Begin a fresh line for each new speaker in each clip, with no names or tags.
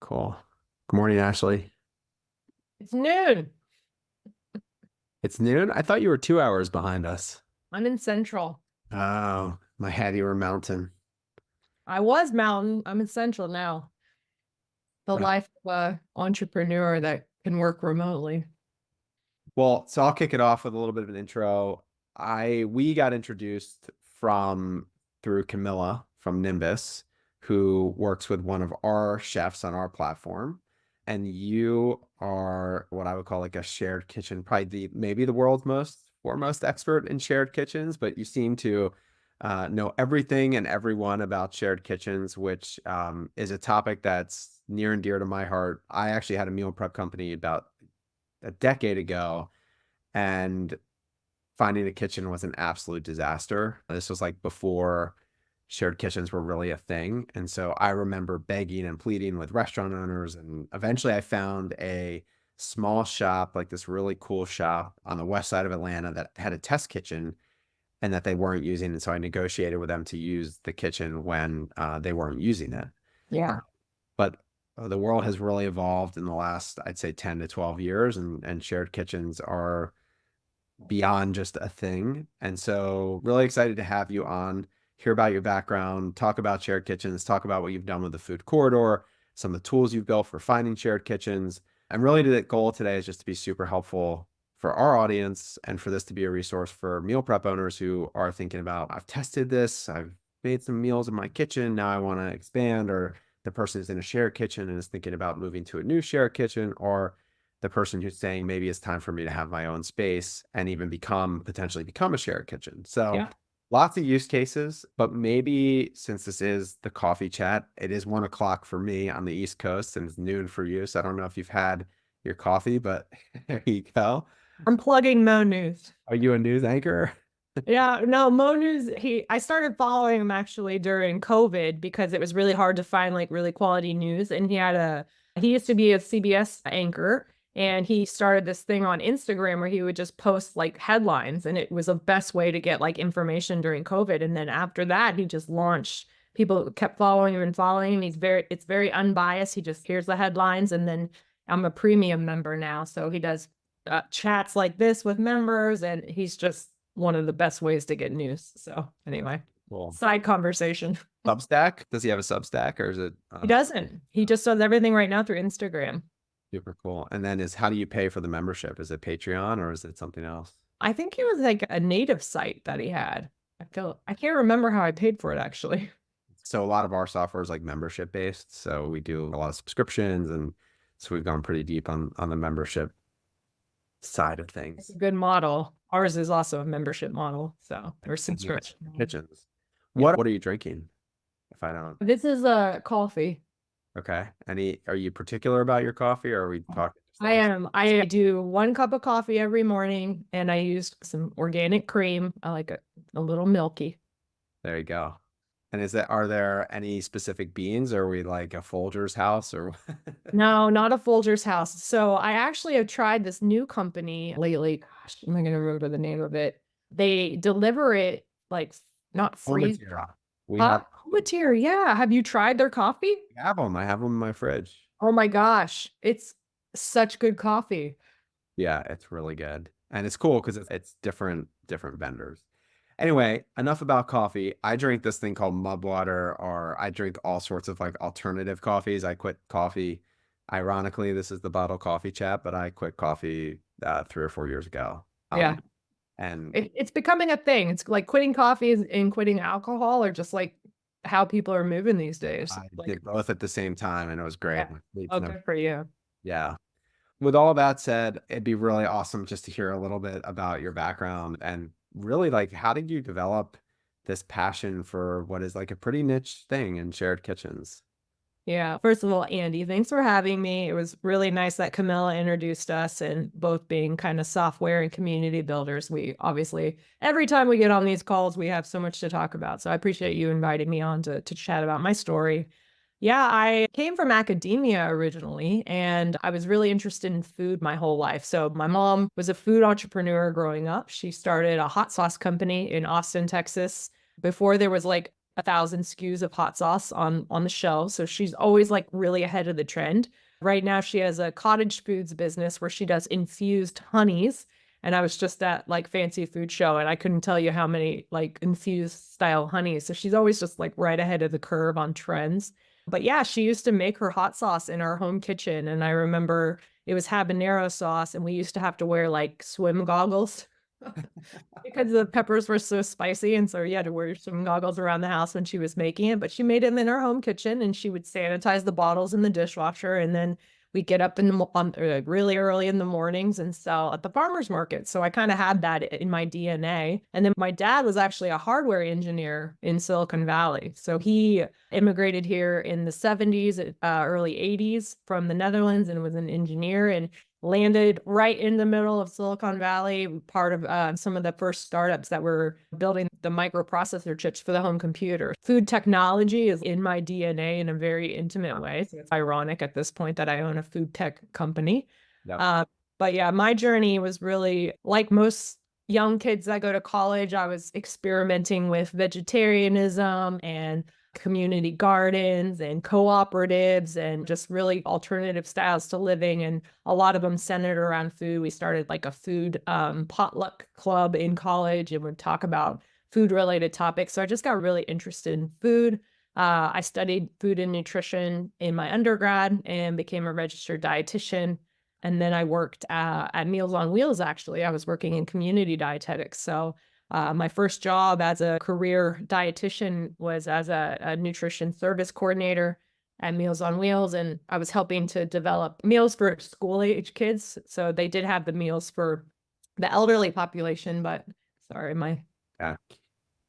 Cool. Good morning, Ashley.
It's noon.
It's noon. I thought you were 2 hours behind us.
I'm in Central.
Oh, my had you were mountain.
I was Mountain. I'm in Central now. The
Well,
life of a entrepreneur that can work remotely.
so I'll kick it off with a little bit of an intro. We got introduced from through Camilla from Nimbus, who works with one of our chefs on our platform. And you are what I would call like a shared kitchen, probably maybe the world's most foremost expert in shared kitchens, but you seem to know everything and everyone about shared kitchens, which is a topic that's near and dear to my heart. I actually had a meal prep company about a decade ago, and finding a kitchen was an absolute disaster. This was like before shared kitchens were really a thing. And so I remember begging and pleading with restaurant owners. And eventually I found a small shop, like this really cool shop on the west side of Atlanta that had a test kitchen and that they weren't using. And so I negotiated with them to use the kitchen when they weren't using it.
Yeah.
But the world has really evolved in the last, I'd say, 10 to 12 years, and shared kitchens are beyond just a thing. And so really excited to have you on, hear about your background, talk about shared kitchens, talk about what you've done with the food corridor, some of the tools you've built for finding shared kitchens. And really the goal today is just to be super helpful for our audience and for this to be a resource for meal prep owners who are thinking about, I've tested this, I've made some meals in my kitchen, now I want to expand, or the person is in a shared kitchen and is thinking about moving to a new shared kitchen, or the person who's saying maybe it's time for me to have my own space and even potentially become a shared kitchen. So
Yeah.
lots of use cases, but maybe since this is the coffee chat, it is 1 o'clock for me on the East Coast and it's noon for you. So I don't know if you've had your coffee, but there you go.
I'm plugging Mo News.
Are you a news anchor?
Yeah, no, Mo News, I started following him actually during COVID because it was really hard to find like really quality news. And he used to be a CBS anchor, and he started this thing on Instagram where he would just post like headlines, and it was the best way to get like information during COVID. And then after that, he just launched. People kept following him and following him. It's very unbiased. He just hears the headlines, and then I'm a premium member now. So he does chats like this with members, and he's just one of the best ways to get news. So anyway,
Cool.
side conversation.
Substack? Does he have a Substack, or is it
He doesn't. He just does everything right now through Instagram.
super cool? And then how do you pay for the membership? Is it Patreon or is it something else?
I think it was like a native site that he had. I can't remember how I paid for it actually.
So a lot of our software is like membership based. So we do a lot of subscriptions, and so we've gone pretty deep on the membership side of
It's
things.
a good model. Ours is also a membership model, so or
Speaking of
subscription.
kitchens.
Yeah.
What are you drinking? If I don't.
This is a coffee.
Okay. Are you particular about your coffee, or are we talking?
I am. I do 1 cup of coffee every morning, and I use some organic cream. I like it a little milky.
There you go. And are there any specific beans, or are we like a Folgers house, or?
No, not a Folgers house. So I actually have tried this new company lately. Gosh, am I going to remember the name of it? They deliver it like not freeze.
We have
Colpaart, yeah. Have you tried their coffee?
them. I have them in my fridge.
Oh my gosh, it's such good coffee.
Yeah, it's really good. And it's cool because it's different vendors. Anyway, enough about coffee. I drink this thing called mud water, or I drink all sorts of like alternative coffees. I quit coffee. Ironically, this is the bottle coffee chat, but I quit coffee 3 or 4 years ago.
Yeah,
And
it's becoming a thing. It's like quitting coffee and quitting alcohol, or just like how people are moving these days.
I
Like,
did both at the same time, and it was great.
yeah. Oh, good for you.
Yeah. With all that said, it'd be really awesome just to hear a little bit about your background and really like how did you develop this passion for what is like a pretty niche thing in shared kitchens?
Yeah. First of all, Andy, thanks for having me. It was really nice that Camilla introduced us, and both being kind of software and community builders. We obviously, every time we get on these calls, we have so much to talk about. So I appreciate you inviting me on to chat about my story. Yeah, I came from academia originally, and I was really interested in food my whole life. So my mom was a food entrepreneur growing up. She started a hot sauce company in Austin, Texas, before there was like 1,000 SKUs of hot sauce on the shelf. So she's always like really ahead of the trend. Right now, she has a cottage foods business where she does infused honeys. And I was just at like fancy food show and I couldn't tell you how many like infused style honeys. So she's always just like right ahead of the curve on trends. But yeah, she used to make her hot sauce in our home kitchen. And I remember it was habanero sauce and we used to have to wear like swim goggles because the peppers were so spicy, and so you had to wear some goggles around the house when she was making it, but she made it in her home kitchen, and she would sanitize the bottles in the dishwasher, and then we'd get up in the really early in the mornings and sell at the farmer's market. So I kind of had that in my DNA. And then my dad was actually a hardware engineer in Silicon Valley. So he immigrated here in the 70s, early 80s from the Netherlands and was an engineer and landed right in the middle of Silicon Valley, part of some of the first startups that were building the microprocessor chips for the home computer. Food technology is in my DNA in a very intimate way. So it's ironic at this point that I own a food tech company.
Yep.
But yeah, my journey was really like most young kids that go to college. I was experimenting with vegetarianism and community gardens and cooperatives and just really alternative styles to living. And a lot of them centered around food. We started like a food potluck club in college and would talk about food related topics. So I just got really interested in food. I studied food and nutrition in my undergrad and became a registered dietitian. And then I worked at Meals on Wheels, actually. I was working in community dietetics. So my first job as a career dietitian was as a nutrition service coordinator at Meals on Wheels. And I was helping to develop meals for school age kids. So they did have the meals for the elderly population, but sorry,
Yeah.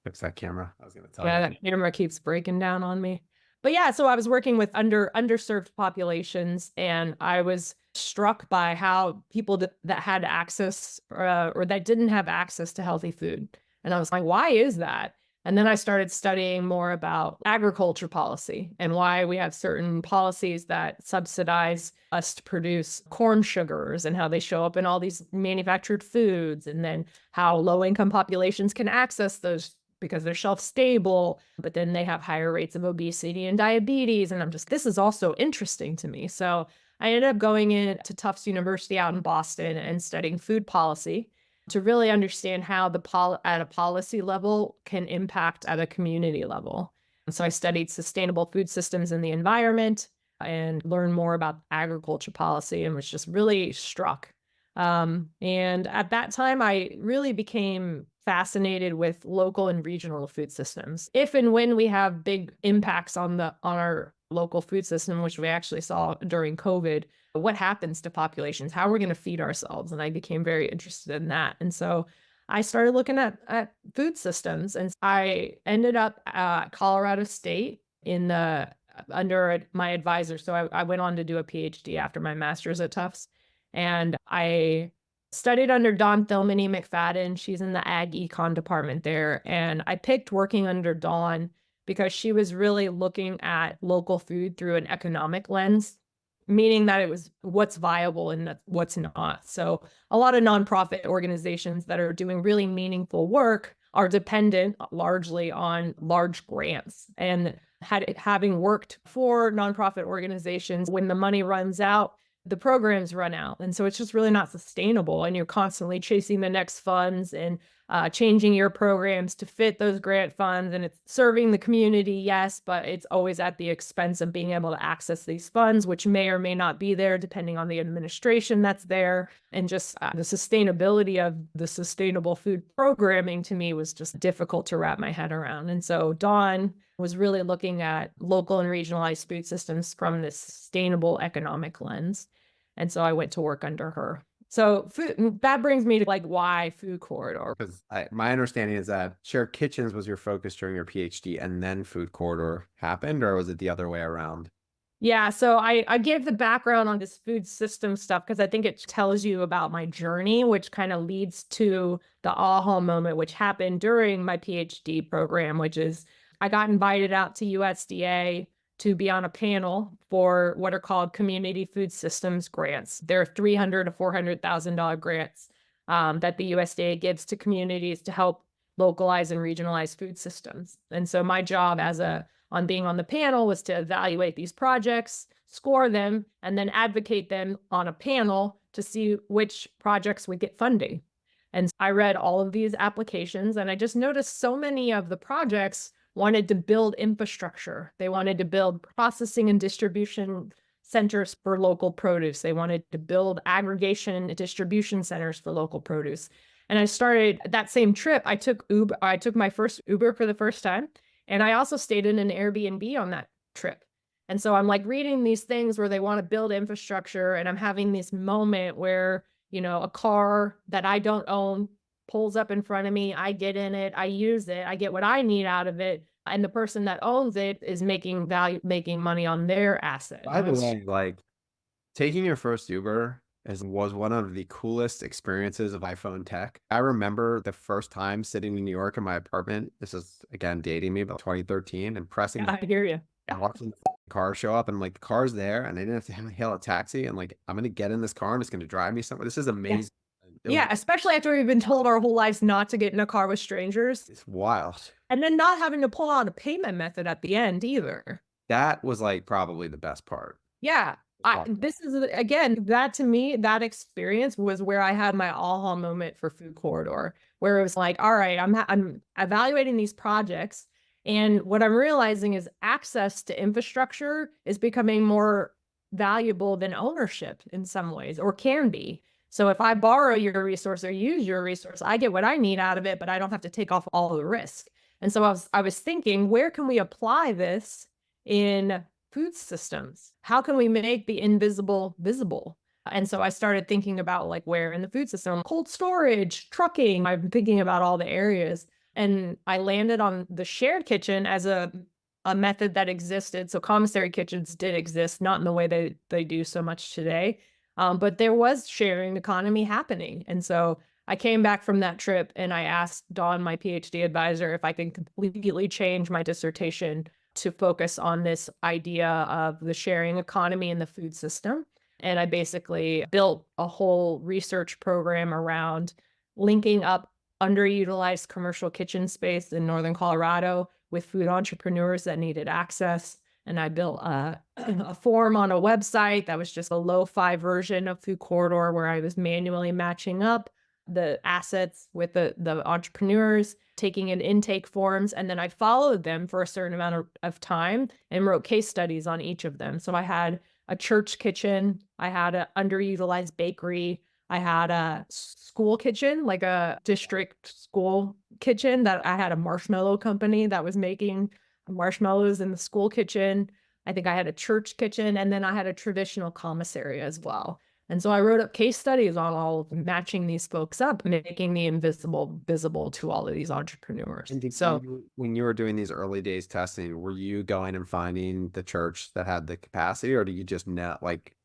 Fix that camera. I was going to tell you.
that camera keeps breaking down on me. But yeah, so I was working with underserved populations, and I was struck by how people that had access or that didn't have access to healthy food. And I was like, why is that? And then I started studying more about agriculture policy and why we have certain policies that subsidize us to produce corn sugars and how they show up in all these manufactured foods, and then how low income populations can access those because they're shelf stable, but then they have higher rates of obesity and diabetes. And I'm just, this is also interesting to me. So I ended up going into Tufts University out in Boston and studying food policy to really understand how at a policy level can impact at a community level. And so I studied sustainable food systems in the environment and learned more about agriculture policy and was just really struck. And at that time, I really became fascinated with local and regional food systems. If and when we have big impacts on our local food system, which we actually saw during COVID, what happens to populations? How are we going to feed ourselves? And I became very interested in that. And so I started looking at food systems, and I ended up at Colorado State under my advisor. So I went on to do a PhD after my master's at Tufts. And I studied under Dawn Thilmany McFadden. She's in the ag econ department there. And I picked working under Dawn because she was really looking at local food through an economic lens, meaning that it was what's viable and what's not. So a lot of nonprofit organizations that are doing really meaningful work are dependent largely on large grants. And having worked for nonprofit organizations, when the money runs out, the programs run out. And so it's just really not sustainable. And you're constantly chasing the next funds and changing your programs to fit those grant funds. And it's serving the community, yes, but it's always at the expense of being able to access these funds, which may or may not be there depending on the administration that's there. And just the sustainability of the sustainable food programming to me was just difficult to wrap my head around. And so Dawn was really looking at local and regionalized food systems from this sustainable economic lens. And so I went to work under her. So that brings me to like why food corridor.
Because my understanding is that shared kitchens was your focus during your PhD and then food corridor happened, or was it the other way around?
Yeah, so I gave the background on this food system stuff because I think it tells you about my journey, which kind of leads to the aha moment, which happened during my PhD program, which is I got invited out to USDA to be on a panel for what are called community food systems grants. They're $300,000 to $400,000 grants that the USDA gives to communities to help localized and regionalized food systems. And so my job on being on the panel was to evaluate these projects, score them, and then advocate them on a panel to see which projects would get funding. And I read all of these applications and I just noticed so many of the projects wanted to build infrastructure. They wanted to build processing and distribution centers for local produce. They wanted to build aggregation and distribution centers for local produce. And I started that same trip. I took Uber. I took my first Uber for the first time. And I also stayed in an Airbnb on that trip. And so I'm like reading these things where they want to build infrastructure. And I'm having this moment where, a car that I don't own pulls up in front of me. I get in it. I use it. I get what I need out of it. And the person that owns it is making money on their asset.
By the way, like taking your first Uber was one of the coolest experiences of iPhone tech. I remember the first time sitting in New York in my apartment. This is again dating me, about 2013, and pressing
I hear you.
and watching the car show up, and like the car's there, and I didn't have to hail a taxi, and like I'm gonna get in this car, and it's gonna drive me somewhere. This is amazing.
Yeah, especially after we've been told our whole lives not to get in a car with strangers,
It's wild.
and then not having to pull out a payment method at the end either.
That was like probably the best part.
Yeah. This is again, that to me, that experience was where I had my aha moment for Food Corridor, where it was like, all right, I'm evaluating these projects, and what I'm realizing is access to infrastructure is becoming more valuable than ownership in some ways, or can be. So if I borrow your resource or use your resource, I get what I need out of it, but I don't have to take off all the risk. And so I was thinking, where can we apply this in food systems? How can we make the invisible visible? And so I started thinking about like where in the food system, cold storage, trucking. I'm thinking about all the areas. And I landed on the shared kitchen as a method that existed. So commissary kitchens did exist, not in the way they do so much today. But there was sharing economy happening. And so I came back from that trip and I asked Dawn, my PhD advisor, if I can completely change my dissertation to focus on this idea of the sharing economy in the food system. And I basically built a whole research program around linking up underutilized commercial kitchen space in Northern Colorado with food entrepreneurs that needed access. And I built a form on a website that was just a lo-fi version of Food Corridor where I was manually matching up the assets with the entrepreneurs, taking in intake forms, and then I followed them for a certain amount of time and wrote case studies on each of them. So I had a church kitchen, I had an underutilized bakery, I had a school kitchen, like a district school kitchen that I had a marshmallow company that was making marshmallows in the school kitchen. I think I had a church kitchen, and then I had a traditional commissary as well. And so I wrote up case studies on all of matching these folks up, making the invisible visible to all of these entrepreneurs.
And
So
when you were doing these early days testing, were you going and finding the church that had the capacity, or do you just know, like,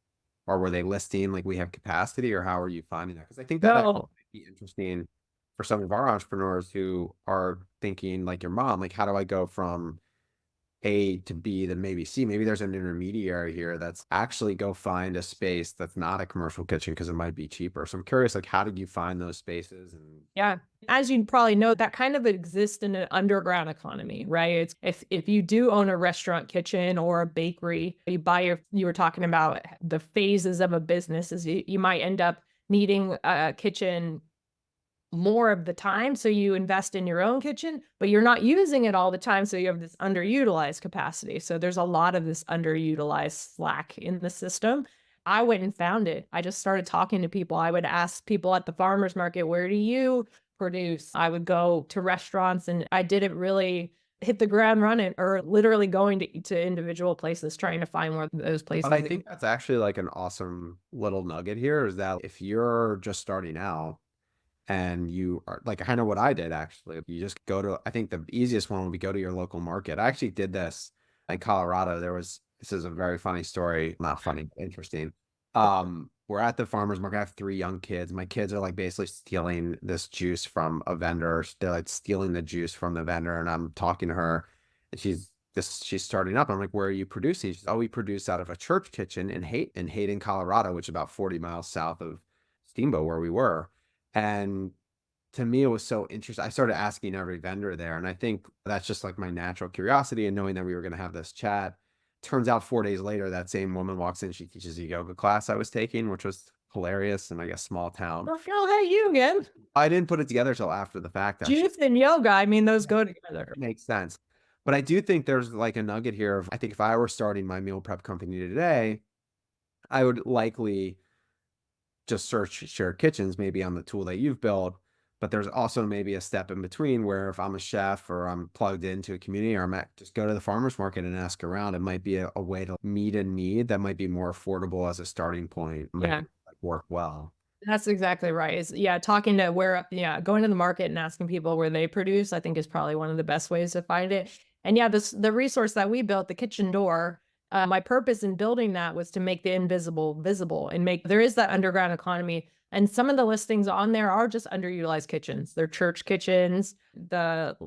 or were they listing like we have capacity, or how are you finding that? Because I think that actually
no,
might be interesting for some of our entrepreneurs who are thinking like your mom, like, how do I go from A to B, then maybe C? Maybe there's an intermediary here that's actually go find a space that's not a commercial kitchen because it might be cheaper. So I'm curious, like, how did you find those spaces? And
yeah. As you probably know, that kind of exists in an underground economy, right? It's if you do own a restaurant kitchen or a bakery, you were talking about the phases of a business is you might end up needing a kitchen more of the time. So you invest in your own kitchen, but you're not using it all the time. So you have this underutilized capacity. So there's a lot of this underutilized slack in the system. I went and found it. I just started talking to people. I would ask people at the farmer's market, where do you produce? I would go to restaurants and I didn't really hit the ground running or literally going to individual places trying to find where those places.
but I think that's actually like an awesome little nugget here is that if you're just starting out and you are like, kind of what I did actually, you just go to, I think the easiest one would be go to your local market. I actually did this in Colorado. This is a very funny story, not funny, but interesting. We're at the farmer's market. I have 3 young kids. My kids are like basically stealing this juice from a vendor. They're like stealing the juice from the vendor. And I'm talking to her and she's starting up. I'm like, where are you producing? She's, oh, we produce out of a church kitchen in Hayden, Colorado, which is about 40 miles south of Steamboat where we were. And to me, it was so interesting. I started asking every vendor there, and I think that's just like my natural curiosity and knowing that we were going to have this chat. Turns out 4 days later, that same woman walks in. She teaches a yoga class I was taking, which was hilarious in, I guess, small town.
Oh, hey, you again.
I didn't put it together till after the fact, actually.
Juice and yoga, I mean, those go together.
Makes sense. But I do think there's like a nugget here of, I think if I were starting my meal prep company today, I would likely just search shared kitchens, maybe on the tool that you've built. But there's also maybe a step in between where if I'm a chef or I'm plugged into a community or I'm at, just go to the farmer's market and ask around. It might be a way to meet a need that might be more affordable as a starting point. Might
Yeah.
like work well.
That's exactly right. Talking to going to the market and asking people where they produce, I think is probably one of the best ways to find it. And yeah, the resource that we built, the kitchen door, my purpose in building that was to make the invisible visible and make there is that underground economy. And some of the listings on there are just underutilized kitchens. They're church kitchens. The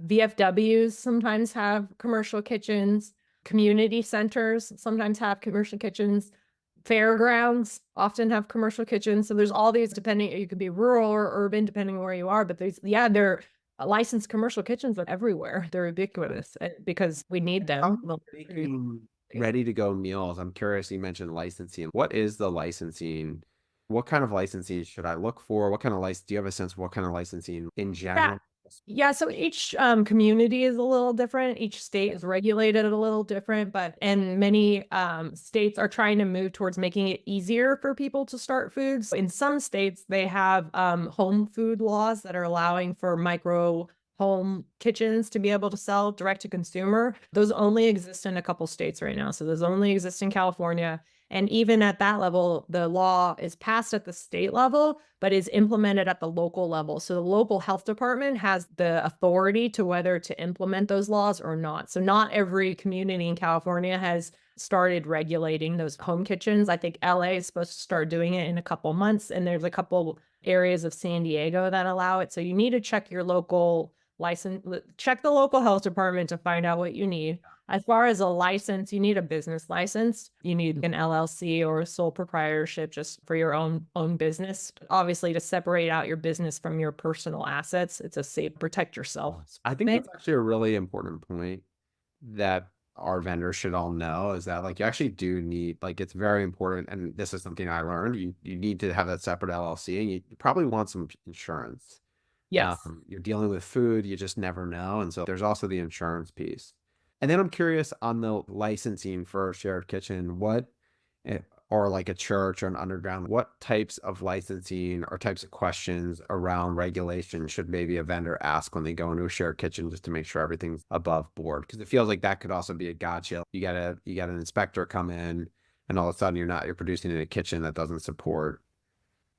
VFWs sometimes have commercial kitchens. Community centers sometimes have commercial kitchens. Fairgrounds often have commercial kitchens. So there's all these depending, you could be rural or urban depending on where you are, but they're licensed commercial kitchens are everywhere. They're ubiquitous because we need them.
I'm making ready to go meals. I'm curious, you mentioned licensing. What is the licensing? What kind of licensing should I look for? What kind of license? Do you have a sense of what kind of licensing in
Yeah.
general?
Yeah, so each community is a little different. Each state is regulated a little different, but and many states are trying to move towards making it easier for people to start foods. In some states, they have home food laws that are allowing for micro home kitchens to be able to sell direct to consumer. Those only exist in a couple states right now. So those only exist in California. And even at that level, the law is passed at the state level, but is implemented at the local level. So the local health department has the authority to whether to implement those laws or not. So not every community in California has started regulating those home kitchens. I think LA is supposed to start doing it in a couple months, and there's a couple areas of San Diego that allow it. So you need to check your local license, check the local health department to find out what you need. As far as a license, you need a business license. You need an LLC or a sole proprietorship just for your own business. Obviously, to separate out your business from your personal assets, it's a safe protect yourself.
I think that's actually a really important point that our vendors should all know is that like you actually do need like it's very important, and this is something I learned. You need to have that separate LLC, and you probably want some insurance.
Yes.
You're dealing with food, you just never know. And so there's also the insurance piece. And then I'm curious on the licensing for a shared kitchen, eh, or like a church or an underground, what types of licensing or types of questions around regulation should maybe a vendor ask when they go into a shared kitchen just to make sure everything's above board? Because it feels like that could also be a gotcha. You got an inspector come in and all of a sudden you're producing in a kitchen that doesn't support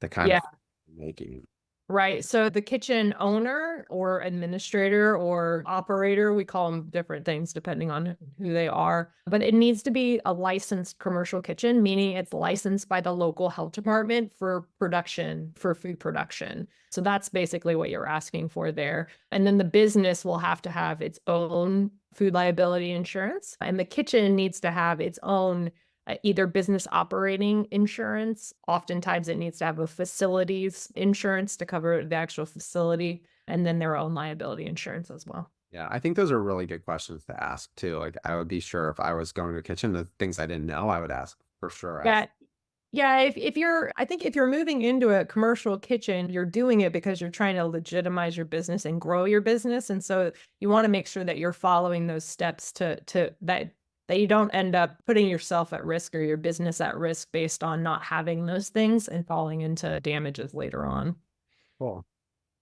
the kind of
Yeah.
food you're making.
Right. So the kitchen owner or administrator or operator, we call them different things depending on who they are, but it needs to be a licensed commercial kitchen, meaning it's licensed by the local health department for production, for food production. So that's basically what you're asking for there. And then the business will have to have its own food liability insurance, and the kitchen needs to have its own either business operating insurance. Oftentimes it needs to have a facilities insurance to cover the actual facility, and then their own liability insurance as well.
Yeah, I think those are really good questions to ask too. Like I would be sure if I was going to a kitchen, the things I didn't know, I would ask for sure. Ask.
Yeah. Yeah, if you're I think if you're moving into a commercial kitchen, you're doing it because you're trying to legitimize your business and grow your business. And so you want to make sure that you're following those steps to that you don't end up putting yourself at risk or your business at risk based on not having those things and falling into damages later on.
Cool.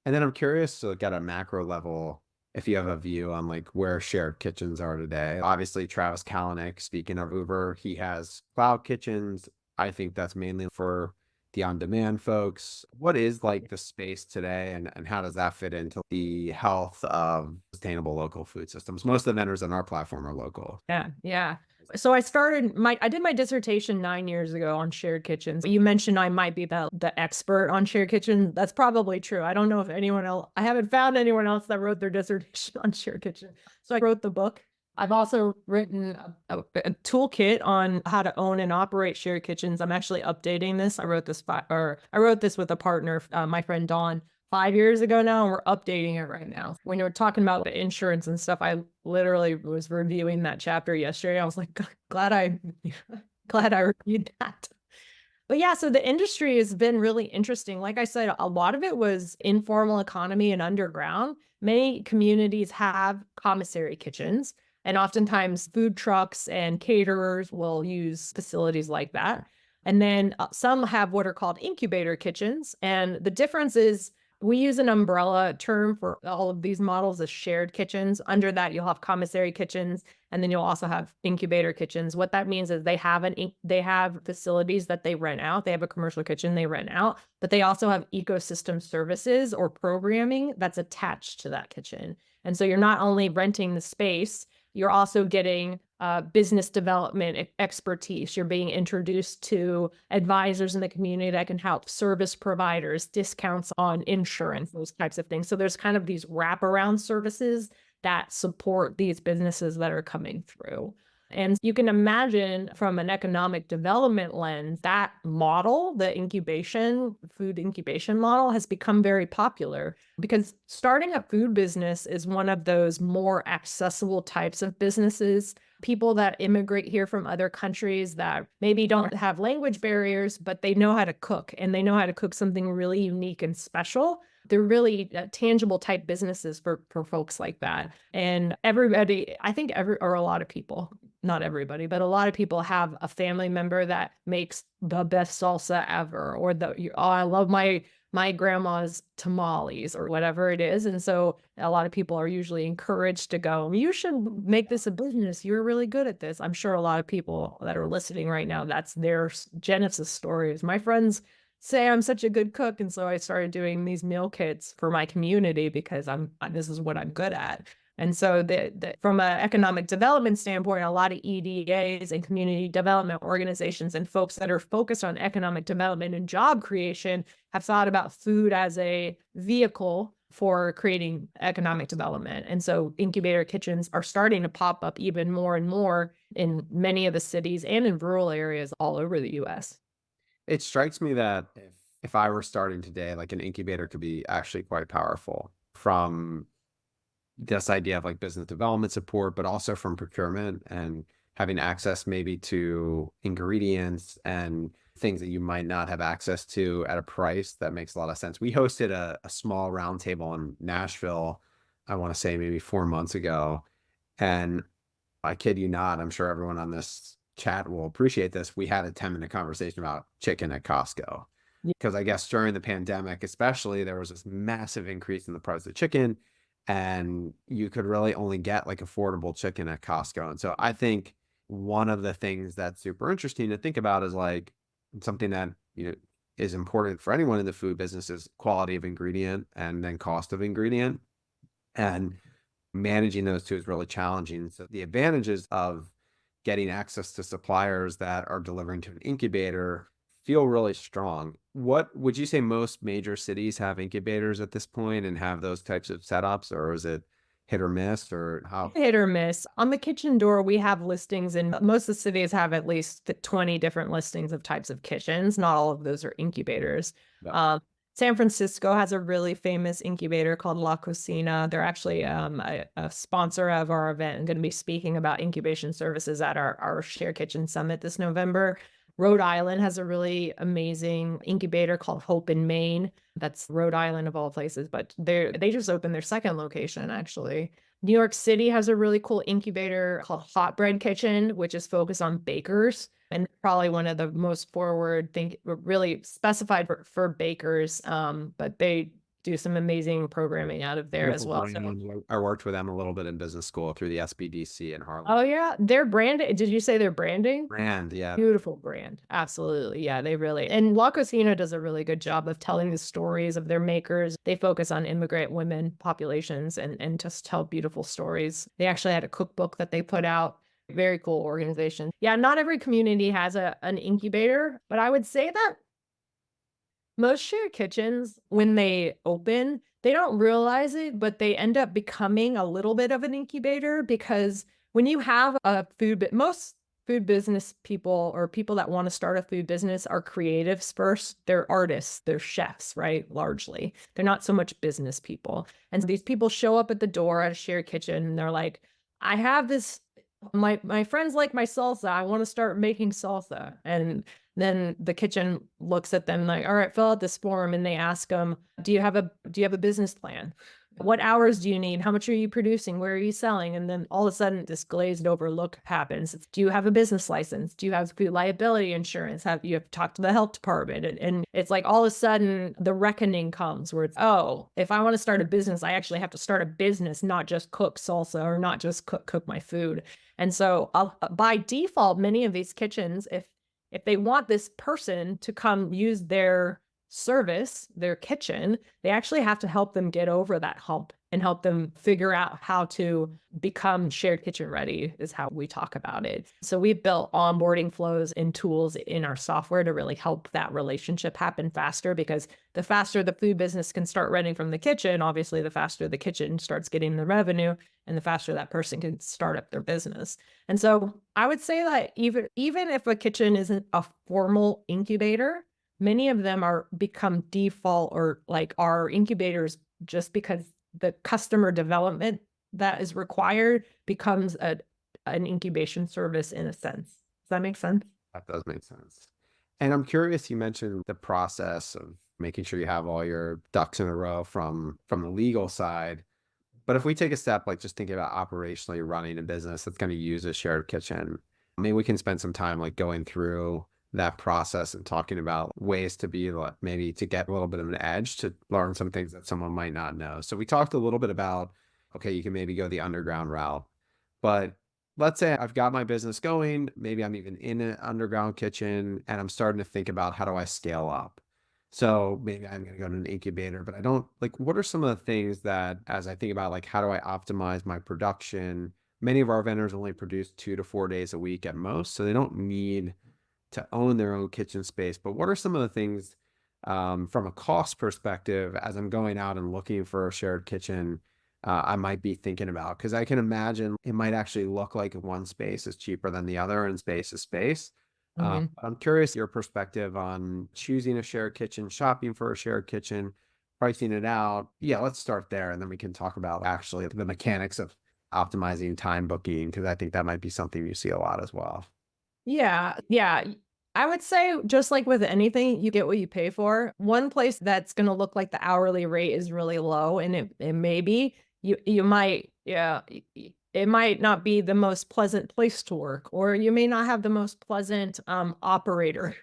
And then I'm curious to look at a macro level if you have a view on like where shared kitchens are today. Obviously, Travis Kalanick, speaking of Uber, he has cloud kitchens. I think that's mainly for the on-demand folks. What is like the space today and how does that fit into the health of sustainable local food systems? Most of the vendors on our platform are local.
Yeah, yeah. So I did my dissertation 9 years ago on shared kitchens. You mentioned I might be the expert on shared kitchen. That's probably true. I don't know if anyone else I haven't found anyone else that wrote their dissertation on shared kitchen. So I wrote the book. I've also written a toolkit on how to own and operate shared kitchens. I'm actually updating this. I wrote this with a partner, my friend Dawn, 5 years ago now, and we're updating it right now. When you were talking about the insurance and stuff, I literally was reviewing that chapter yesterday. I was like, glad I glad I reviewed that. But yeah, so the industry has been really interesting. Like I said, a lot of it was informal economy and underground. Many communities have commissary kitchens, and oftentimes food trucks and caterers will use facilities like that. And then some have what are called incubator kitchens. And the difference is we use an umbrella term for all of these models as shared kitchens. Under that, you'll have commissary kitchens, and then you'll also have incubator kitchens. What that means is they have facilities that they rent out. They have a commercial kitchen they rent out, but they also have ecosystem services or programming that's attached to that kitchen. And so you're not only renting the space, you're also getting business development expertise. You're being introduced to advisors in the community that can help, service providers, discounts on insurance, those types of things. So there's kind of these wraparound services that support these businesses that are coming through. And you can imagine from an economic development lens, that model, the food incubation model, has become very popular because starting a food business is one of those more accessible types of businesses. People that immigrate here from other countries that maybe don't have language barriers, but they know how to cook, and they know how to cook something really unique and special. They're really tangible type businesses for folks like that. And everybody, I think or a lot of people, not everybody, but a lot of people have a family member that makes the best salsa ever, or I love my grandma's tamales or whatever it is. And so a lot of people are usually encouraged to go, you should make this a business. You're really good at this. I'm sure a lot of people that are listening right now, that's their genesis stories. My friends say I'm such a good cook, and so I started doing these meal kits for my community because this is what I'm good at. And so from an economic development standpoint, a lot of EDAs and community development organizations and folks that are focused on economic development and job creation have thought about food as a vehicle for creating economic development. And so incubator kitchens are starting to pop up even more and more in many of the cities and in rural areas all over the US.
It strikes me that if I were starting today, like an incubator could be actually quite powerful from this idea of like business development support, but also from procurement and having access maybe to ingredients and things that you might not have access to at a price that makes a lot of sense. We hosted a small roundtable in Nashville, I want to say maybe 4 months ago. And I kid you not, I'm sure everyone on this chat will appreciate this. We had a 10-minute conversation about chicken at Costco.
Yeah.
Because I guess during the pandemic, especially, there was this massive increase in the price of chicken, and you could really only get like affordable chicken at Costco. And so I think one of the things that's super interesting to think about is like something that, is important for anyone in the food business is quality of ingredient and then cost of ingredient. And managing those two is really challenging. So the advantages of getting access to suppliers that are delivering to an incubator feel really strong. What would you say most major cities have incubators at this point and have those types of setups, or is it hit or miss, or how?
Hit or miss. On the kitchen door, we have listings, and most of the cities have at least 20 different listings of types of kitchens. Not all of those are incubators.
No.
San Francisco has a really famous incubator called La Cocina. They're actually a sponsor of our event and going to be speaking about incubation services at our Share Kitchen Summit this November. Rhode Island has a really amazing incubator called Hope in Maine. That's Rhode Island of all places, but they just opened their second location actually. New York City has a really cool incubator called Hot Bread Kitchen, which is focused on bakers, and probably one of the most really specified for bakers. But they do some amazing programming out of there as well. So,
I worked with them a little bit in business school through the SBDC in Harlem.
oh yeah, their branding. Did you say their branding?
Brand, yeah.
Beautiful brand. Absolutely. Yeah, they really, and La Cocina does a really good job of telling the stories of their makers. They focus on immigrant women populations and just tell beautiful stories. They actually had a cookbook that they put out. Very cool organization. Yeah, not every community has an incubator, but I would say that most shared kitchens, when they open, they don't realize it, but they end up becoming a little bit of an incubator because When you have a most food business people or people that want to start a food business are creatives first. They're artists, they're chefs, right? Largely. They're not so much business people. And so these people show up at the door at a shared kitchen and they're like, I have this my friends like my salsa. I want to start making salsa. And then the kitchen looks at them like, all right, fill out this form. And they ask them, do you have a business plan? What hours do you need? How much are you producing? Where are you selling? And then all of a sudden, this glazed over look happens. Do you have a business license? Do you have food liability insurance? Have you have talked to the health department? And it's like all of a sudden the reckoning comes where it's, oh, if I want to start a business, I actually have to start a business, not just cook salsa or not just cook my food. And so by default, many of these kitchens, if they want this person to come use their service, their kitchen, they actually have to help them get over that hump and help them figure out how to become shared kitchen ready, is how we talk about it. So we've built onboarding flows and tools in our software to really help that relationship happen faster, because the faster the food business can start running from the kitchen, obviously the faster the kitchen starts getting the revenue and the faster that person can start up their business. And so I would say that even if a kitchen isn't a formal incubator, many of them are become default or like are incubators just because the customer development that is required becomes an incubation service in a sense. Does that make sense?
That does make sense. And I'm curious, you mentioned the process of making sure you have all your ducks in a row from the legal side. But if we take a step, like just thinking about operationally running a business that's going to use a shared kitchen, maybe we can spend some time like going through that process and talking about ways to be like, maybe to get a little bit of an edge to learn some things that someone might not know. So we talked a little bit about, okay, you can maybe go the underground route, but let's say I've got my business going, maybe I'm even in an underground kitchen and I'm starting to think about how do I scale up? So maybe I'm going to go to an incubator, but I don't like, what are some of the things that, as I think about like, how do I optimize my production? Many of our vendors only produce 2 to 4 days a week at most. So they don't need to own their own kitchen space. But what are some of the things from a cost perspective as I'm going out and looking for a shared kitchen I might be thinking about? Because I can imagine it might actually look like one space is cheaper than the other and space is space.
Mhm.
I'm curious your perspective on choosing a shared kitchen, shopping for a shared kitchen, pricing it out. Yeah, let's start there. And then we can talk about actually the mechanics of optimizing time booking, because I think that might be something you see a lot as well.
Yeah, yeah. I would say just like with anything, you get what you pay for. One place that's gonna look like the hourly rate is really low, and it may be, you might, yeah, it might not be the most pleasant place to work, or you may not have the most pleasant, operator.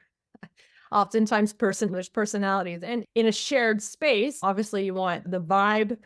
Oftentimes there's personalities, and in a shared space, obviously you want the vibe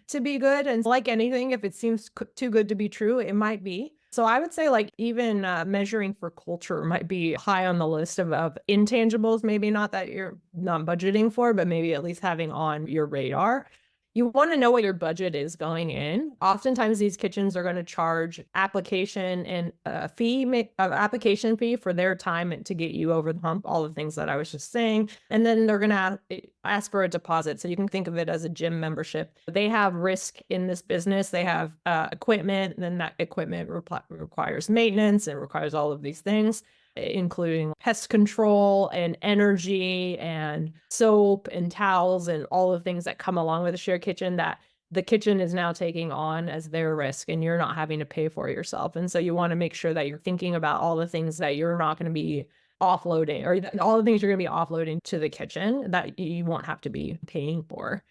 to be good, and like anything, if it seems too good to be true, it might be. So I would say like even measuring for culture might be high on the list of intangibles, maybe not that you're not budgeting for, but maybe at least having on your radar. You want to know what your budget is going in. Oftentimes, these kitchens are going to charge application and application fee for their time and to get you over the hump. All the things that I was just saying, and then they're going to ask for a deposit. So you can think of it as a gym membership. They have risk in this business. They have equipment, and then that equipment requires maintenance. It requires all of these things, including pest control and energy and soap and towels and all the things that come along with a shared kitchen that the kitchen is now taking on as their risk, and you're not having to pay for it yourself. And so you want to make sure that you're thinking about all the things that you're not going to be offloading, or all the things you're going to be offloading to the kitchen that you won't have to be paying for.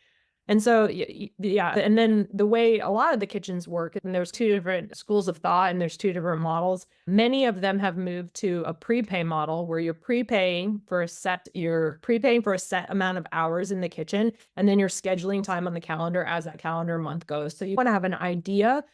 And so, yeah, and then the way a lot of the kitchens work, and there's two different schools of thought and there's two different models. Many of them have moved to a prepay model where you're prepaying for a set amount of hours in the kitchen, and then you're scheduling time on the calendar as that calendar month goes. So you want to have an idea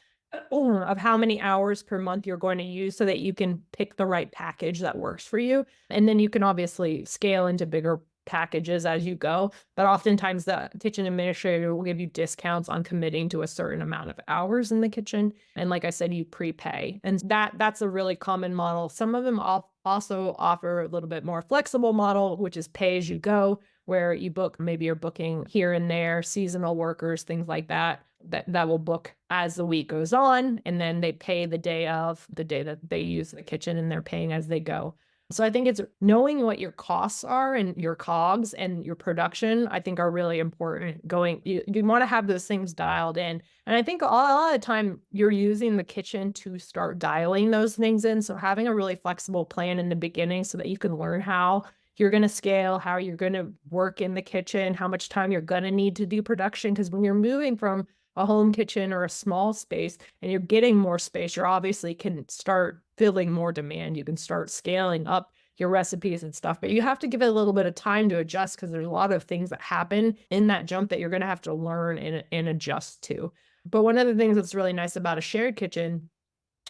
of how many hours per month you're going to use so that you can pick the right package that works for you. And then you can obviously scale into bigger packages as you go, but oftentimes the kitchen administrator will give you discounts on committing to a certain amount of hours in the kitchen. And like I said, you prepay. And that's a really common model. Some of them also offer a little bit more flexible model, which is pay as you go, where you book, maybe you're booking here and there, seasonal workers, things like that, that will book as the week goes on, and then they pay the day of the day that they use the kitchen, and they're paying as they go. So I think it's knowing what your costs are and your cogs and your production, I think are really important. You want to have those things dialed in. And I think a lot of the time you're using the kitchen to start dialing those things in. So having a really flexible plan in the beginning so that you can learn how you're going to scale, how you're going to work in the kitchen, how much time you're going to need to do production. Because when you're moving from a home kitchen or a small space and you're getting more space, you're obviously can start filling more demand. You can start scaling up your recipes and stuff, but you have to give it a little bit of time to adjust because there's a lot of things that happen in that jump that you're going to have to learn and adjust to. But one of the things that's really nice about a shared kitchen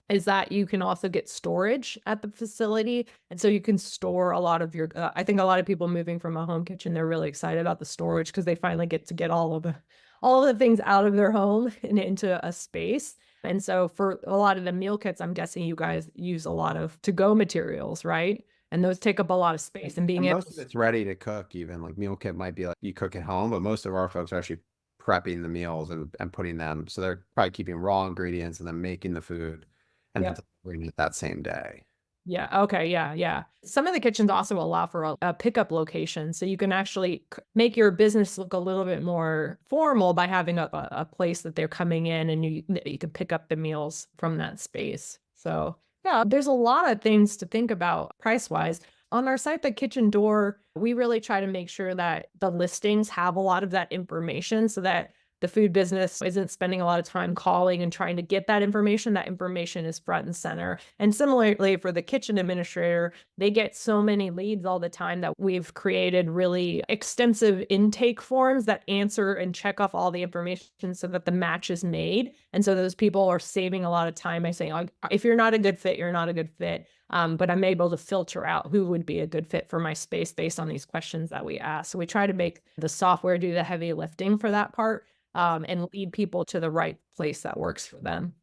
is that you can also get storage at the facility. And so you can store a lot of your, I think a lot of people moving from a home kitchen, they're really excited about the storage because they finally get to get all of the things out of their home and into a space. And so for a lot of the meal kits, I'm guessing you guys use a lot of to-go materials, right? And those take up a lot of space and being
And
able
most of it's ready to cook, even like meal kit might be like you cook at home, but most of our folks are actually prepping the meals and putting them. So they're probably keeping raw ingredients and then making the food and then
yeah.
delivering it that same day.
Yeah. Okay. Yeah. Yeah. Some of the kitchens also allow for a pickup location. So you can actually make your business look a little bit more formal by having a place that they're coming in and you can pick up the meals from that space. So, yeah, there's a lot of things to think about price wise. On our site, the kitchen door, we really try to make sure that the listings have a lot of that information so that the food business isn't spending a lot of time calling and trying to get that information. That information is front and center. And similarly for the kitchen administrator, they get so many leads all the time that we've created really extensive intake forms that answer and check off all the information so that the match is made. And so those people are saving a lot of time by saying, if you're not a good fit, you're not a good fit. But I'm able to filter out who would be a good fit for my space based on these questions that we ask. So we try to make the software do the heavy lifting for that part, and lead people to the right place that works for them.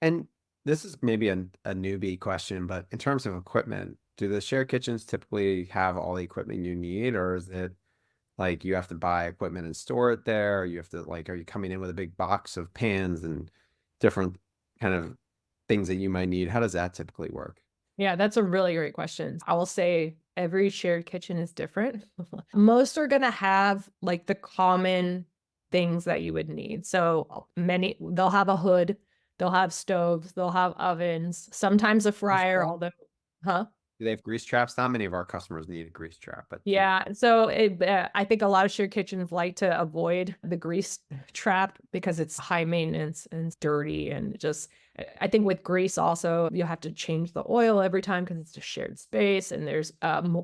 And this is maybe a newbie question, but in terms of equipment, do the shared kitchens typically have all the equipment you need, or is it like you have to buy equipment and store it there? Or you have to like, are you coming in with a big box of pans and different kind of things that you might need? How does that typically work?
Yeah, that's a really great question. I will say every shared kitchen is different. Most are going to have like the common things that you would need. So many, they'll have a hood, they'll have stoves, they'll have ovens, sometimes a
Grease
fryer,
trap?
although, huh?
Do they have grease traps? Not many of our customers need a grease trap, but do
Yeah, so I think a lot of shared kitchens like to avoid the grease trap because it's high maintenance and it's dirty and just I think with grease also you have to change the oil every time because it's a shared space and there's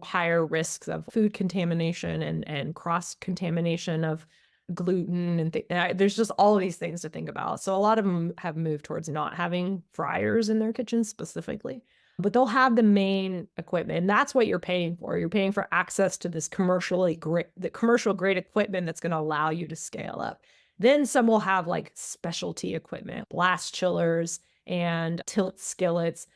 higher risks of food contamination and cross contamination of gluten and there's just all of these things to think about. So a lot of them have moved towards not having fryers in their kitchens specifically, but they'll have the main equipment, and that's what you're paying for. You're paying for access to this the commercial grade equipment that's going to allow you to scale up. Then some will have like specialty equipment, blast chillers and tilt skillets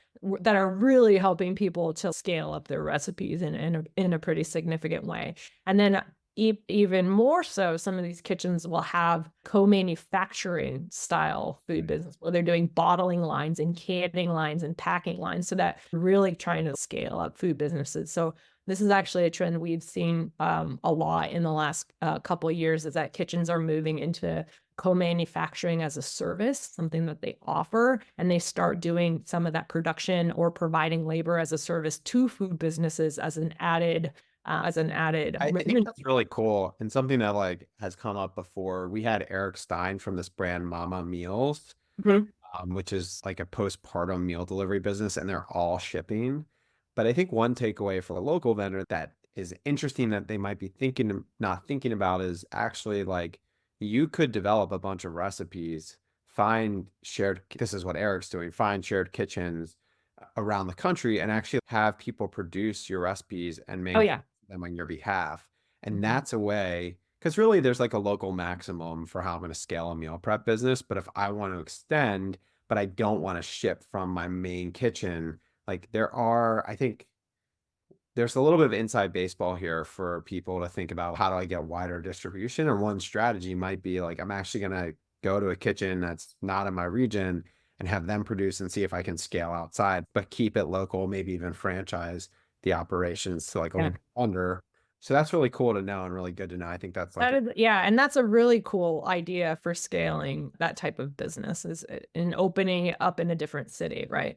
that are really helping people to scale up their recipes in a pretty significant way. And then even more so, some of these kitchens will have co-manufacturing style food business where they're doing bottling lines and canning lines and packing lines. So that really trying to scale up food businesses. So this is actually a trend we've seen a lot in the last couple of years is that kitchens are moving into co-manufacturing as a service, something that they offer, and they start doing some of that production or providing labor as a service to food businesses as an added.
I think that's really cool and something that like has come up before. We had Eric Stein from this brand Mama Meals,
Mhm.
which is like a postpartum meal delivery business, and they're all shipping. But I think one takeaway for a local vendor that is interesting that they might be not thinking about is actually like you could develop a bunch of recipes, find shared, this is what Eric's doing, find shared kitchens around the country and actually have people produce your recipes and
Oh
manufacture
yeah.
them on your behalf. And
Mhm.
that's a way, because really there's like a local maximum for how I'm going to scale a meal prep business. But if I want to extend, but I don't want to ship from my main kitchen, like there are, I think there's a little bit of inside baseball here for people to think about how do I get wider distribution. And one strategy might be like, I'm actually going to go to a kitchen that's not in my region and have them produce and see if I can scale outside, but keep it local, maybe even franchise the operations to like a
Yeah.
little under. So that's really cool to know and really good to know. I think that's like,
That is, yeah, and that's a really cool idea for scaling that type of business is in opening it up in a different city, right?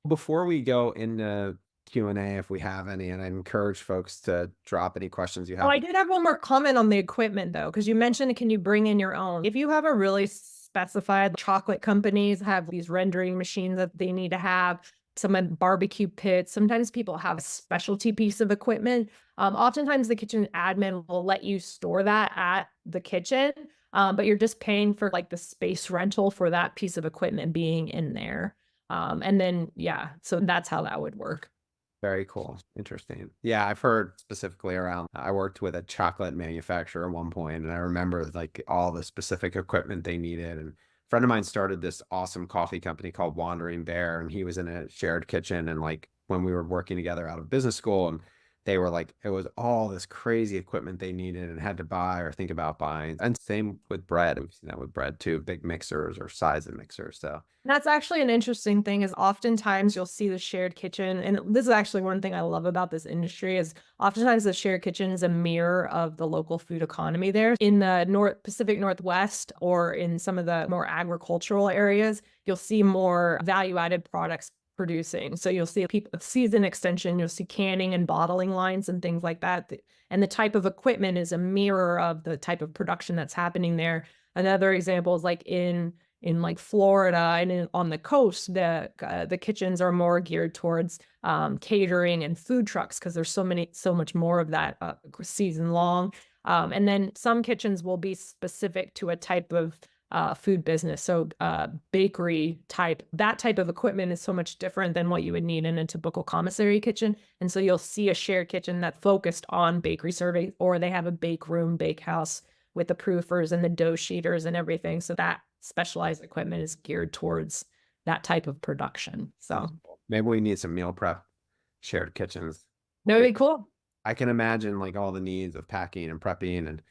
before we go into Q&A, if we have any, and I encourage folks to drop any questions you
Oh,
have.
I did have one more comment on the equipment though, because you mentioned, can you bring in your own? If you have a really specified chocolate companies have these rendering machines that they need to have, some barbecue pits. Sometimes people have a specialty piece of equipment. Oftentimes the kitchen admin will let you store that at the kitchen, but you're just paying for like the space rental for that piece of equipment being in there. And then, yeah, so that's how that would work.
Very cool. Interesting. Yeah, I've heard specifically around, I worked with a chocolate manufacturer at one point, and I remember like all the specific equipment they needed. And a friend of mine started this awesome coffee company called Wandering Bear, and he was in a shared kitchen. And like when we were working together out of business school, and they were like, it was all this crazy equipment they needed and had to buy or think about buying. And same with bread. We've seen that with bread too, big mixers or size of mixers. So
That's actually an interesting thing is oftentimes you'll see the shared kitchen. And this is actually one thing I love about this industry is oftentimes the shared kitchen is a mirror of the local food economy there. In the North Pacific Northwest or in some of the more agricultural areas, you'll see more value-added products producing. So you'll see people season extension, you'll see canning and bottling lines and things like that. And the type of equipment is a mirror of the type of production that's happening there. Another example is like in like Florida and on the coast, the kitchens are more geared towards catering and food trucks because there's so much more of that season long. And then some kitchens will be specific to a type of food business. So bakery type, that type of equipment is so much different than what you would need in a typical commissary kitchen. And so you'll see a shared kitchen that's focused on bakery serving, or they have a bake room, bake house with the proofers and the dough sheeters and everything. So that specialized equipment is geared towards that type of production. So
maybe we need some meal prep shared kitchens.
that would be cool.
I can imagine like all the needs of packing and prepping, and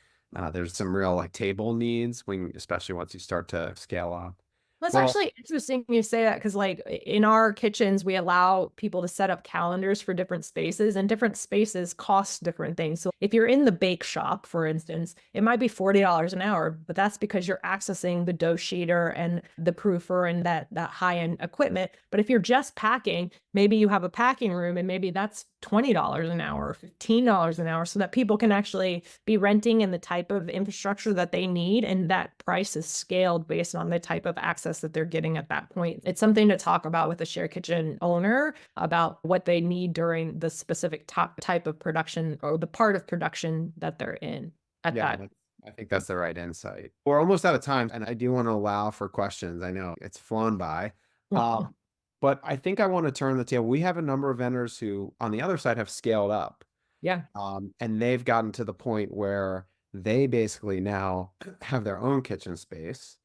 there's some real like table needs when, especially once you start to scale up.
That's
Well,
actually interesting you say that because, like, in our kitchens, we allow people to set up calendars for different spaces, and different spaces cost different things. So, if you're in the bake shop, for instance, it might be $40 an hour, but that's because you're accessing the dough sheeter and the proofer and that high end equipment. But if you're just packing, maybe you have a packing room, and maybe that's $20 an hour, or $15 an hour, so that people can actually be renting in the type of infrastructure that they need, and that price is scaled based on the type of access that they're getting at that point. It's something to talk about with a share kitchen owner about what they need during the specific type of production or the part of production that they're in at
yeah,
that.
I think that's the right insight. We're almost out of time, and I do want to allow for questions. I know it's flown by. But I think I want to turn the table. We have a number of vendors who, on the other side, have scaled up,
Yeah.
and they've gotten to the point where they basically now have their own kitchen space.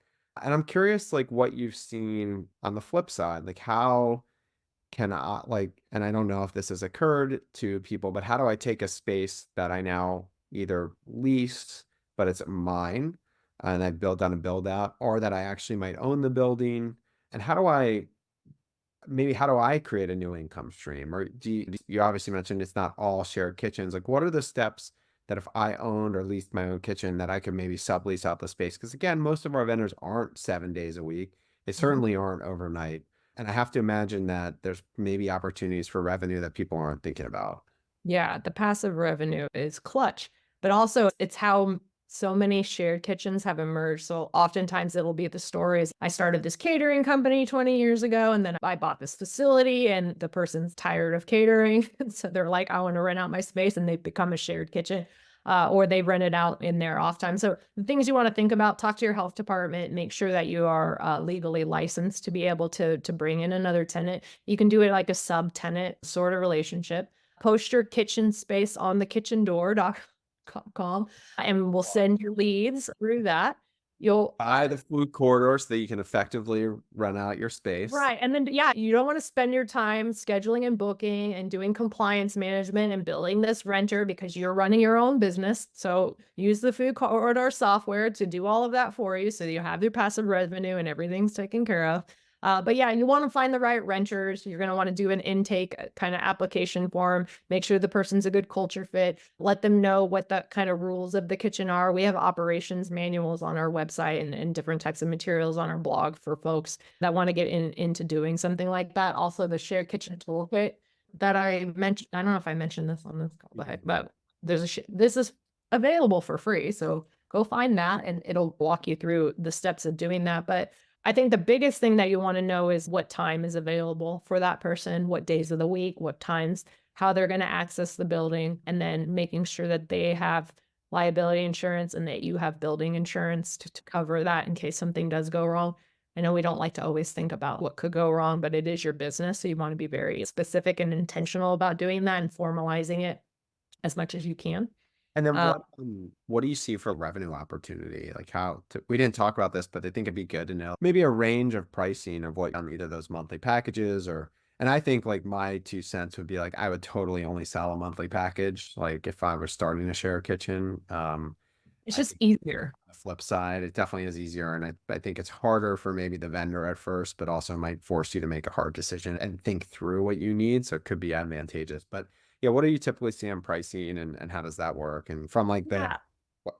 And I'm curious, like, what you've seen on the flip side. Like, how can I, like, and I don't know if this has occurred to people, but how do I take a space that I now either lease, but it's mine, and I built on a build out, or that I actually might own the building? And how do I create a new income stream? Or you obviously mentioned it's not all shared kitchens. Like, what are the steps that if I owned or leased my own kitchen that I could maybe sublease out the space? Because again, most of our vendors aren't 7 days a week. They
Mhm.
certainly aren't overnight. And I have to imagine that there's maybe opportunities for revenue that people aren't thinking about.
Yeah, the passive revenue is clutch, but also it's how so many shared kitchens have emerged. So oftentimes it'll be the stories. I started this catering company 20 years ago, and then I bought this facility, and the person's tired of catering. So they're like, I want to rent out my space, and they've become a shared kitchen. Or they rent it out in their off time. So the things you want to think about: talk to your health department, make sure that you are legally licensed to be able to bring in another tenant. You can do it like a sub tenant sort of relationship. Post your kitchen space on the kitchendoor.com, and we'll send your leads through that. You'll
Buy the food corridor so that you can effectively rent out your space.
Right, and then yeah, you don't wanna spend your time scheduling and booking and doing compliance management and billing this renter because you're running your own business, so use the food corridor software to do all of that for you so you have your passive revenue and everything's taken care of. But yeah, you wanna find the right renters, you're gonna wanna do an intake, kinda application form, make sure the person's a good culture fit, let them know what the kinda rules of the kitchen are. We have operations manuals on our website and different types of materials on our blog for folks that wanna get into doing something like that. Also, the shared kitchen toolkit that I mentioned, I don't know if I mentioned this on this call,
You did.
but there's this is available for free, so go find that and it'll walk you through the steps of doing that. But I think the biggest thing that you wanna know is what time is available for that person, what days of the week, what times, how they're gonna access the building, and then making sure that they have liability insurance and that you have building insurance to cover that in case something does go wrong. I know we don't like to always think about what could go wrong, but it is your business, so you wanna be very specific and intentional about doing that and formalizing it as much as you can.
And then
Uh
what do you see for revenue opportunity? Like we didn't talk about this, but I think it'd be good to know maybe a range of pricing of what on either those monthly packages or, and I think like my 2 cents would be like, I would totally only sell a monthly package. Like if I were starting a share kitchen,
it's
I
just
think
easier.
on the flip side, it definitely is easier. And I think it's harder for maybe the vendor at first, but also might force you to make a hard decision and think through what you need. So it could be advantageous. But yeah, what do you typically see on pricing and how does that work? And from like the
Yeah.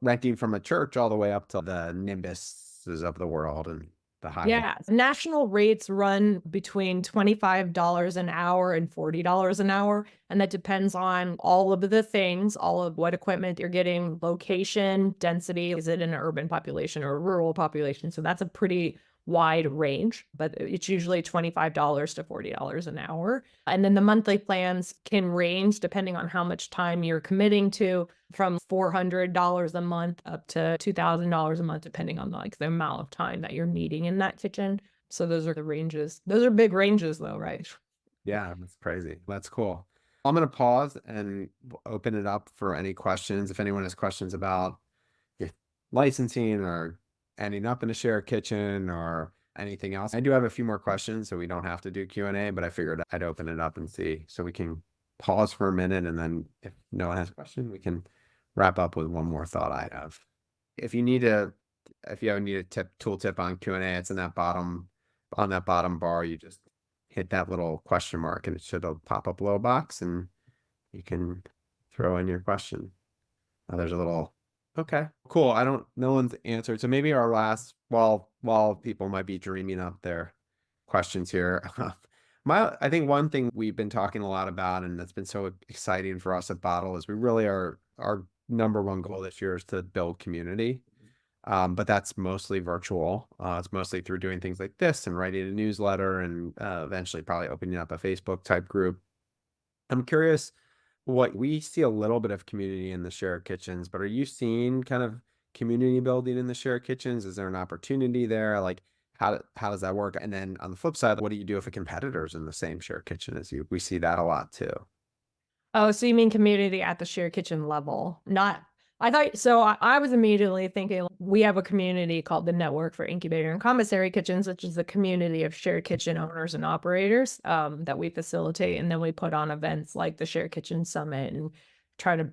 renting from a church all the way up to the Nimbuses of the world and the high end.
Yeah, national rates run between $25 an hour and $40 an hour, and that depends on all of the things, all of what equipment you're getting, location, density, is it an urban population or a rural population? So that's a pretty wide range, but it's usually $25 to $40 an hour. And then the monthly plans can range depending on how much time you're committing to, from $400 a month up to $2,000 a month, depending on like the amount of time that you're needing in that kitchen. So those are the ranges. Those are big ranges though, right?
Yeah, that's crazy. That's cool. I'm going to pause and open it up for any questions. If anyone has questions about if licensing or ending up in a shared kitchen or anything else. I do have a few more questions, so we don't have to do Q&A, but I figured I'd open it up and see so we can pause for a minute and then if no one has a question, we can wrap up with one more thought I have. If you need a if you ever need a tool tip on Q&A, it's in that bottom on that bottom bar, you just hit that little question mark and it should pop up a little box and you can throw in your question. There's a little okay, cool. I don't no one's answered. So maybe our last while people might be dreaming up their questions here. I think one thing we've been talking a lot about and that's been so exciting for us at Bottle is we really are our number one goal this year is to build community. But that's mostly virtual. It's mostly through doing things like this and writing a newsletter and eventually probably opening up a Facebook type group. I'm curious what we see a little bit of community in the shared kitchens, but are you seeing kind of community building in the shared kitchens? Is there an opportunity there? Like how does that work? And then on the flip side, what do you do if a competitor's in the same shared kitchen as you? We see that a lot too.
Oh, so you mean community at the shared kitchen level, not I thought so I was immediately thinking we have a community called the Network for Incubator and Commissary Kitchens, which is a community of shared kitchen owners and operators, that we facilitate, and then we put on events like the Shared Kitchen Summit and try to,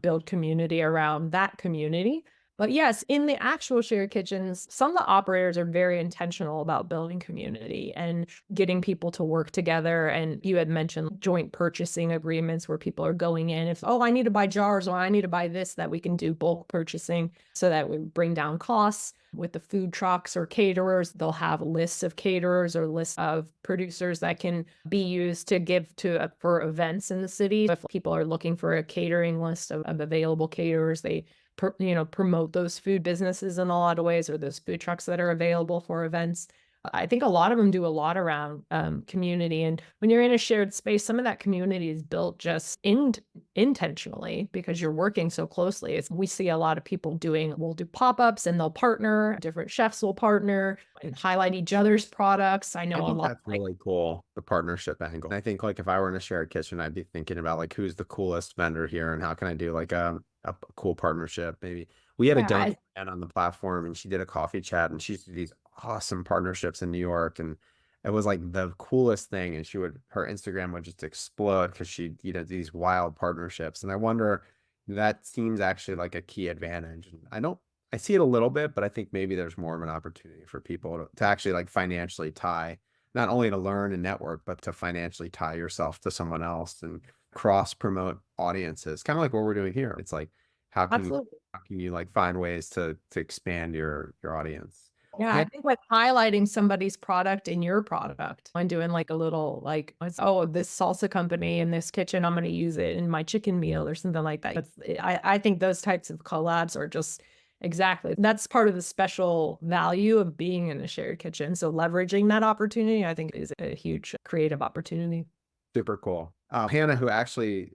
build community around that community. But yes, in the actual shared kitchens, some of the operators are very intentional about building community and getting people to work together. And you had mentioned joint purchasing agreements where people are going in. If, oh, I need to buy jars or I need to buy this, that we can do bulk purchasing so that we bring down costs. With the food trucks or caterers, they'll have lists of caterers or lists of producers that can be used to give to for events in the city. If people are looking for a catering list of available caterers, they promote those food businesses in a lot of ways or those food trucks that are available for events. I think a lot of them do a lot around community. And when you're in a shared space, some of that community is built just intentionally because you're working so closely. We see a lot of people we'll do pop-ups and they'll partner, different chefs will partner and highlight each other's products. I
I
know a
think
lot
that's
like,
really cool, the partnership angle. I think like if I were in a shared kitchen, I'd be thinking about like who's the coolest vendor here and how can I do like a cool partnership maybe. We had a
Yeah,
donor on the platform, and she did a coffee chat, and she's these awesome partnerships in New York, and it was like the coolest thing. And her Instagram would just explode because these wild partnerships. And I wonder, that seems actually like a key advantage. And I see it a little bit, but I think maybe there's more of an opportunity for people to actually like financially tie, not only to learn and network, but to financially tie yourself to someone else and cross promote audiences, kind of like what we're doing here. It's like, how can you
absolutely.
how can you like find ways to expand your audience?
Yeah, I
And
think like highlighting somebody's product in your product and doing like a little like, oh, this salsa company in this kitchen, I'm going to use it in my chicken meal or something like that. I think those types of collabs are just exactly that's part of the special value of being in a shared kitchen. So leveraging that opportunity, I think, is a huge creative opportunity.
super cool. Hannah, who actually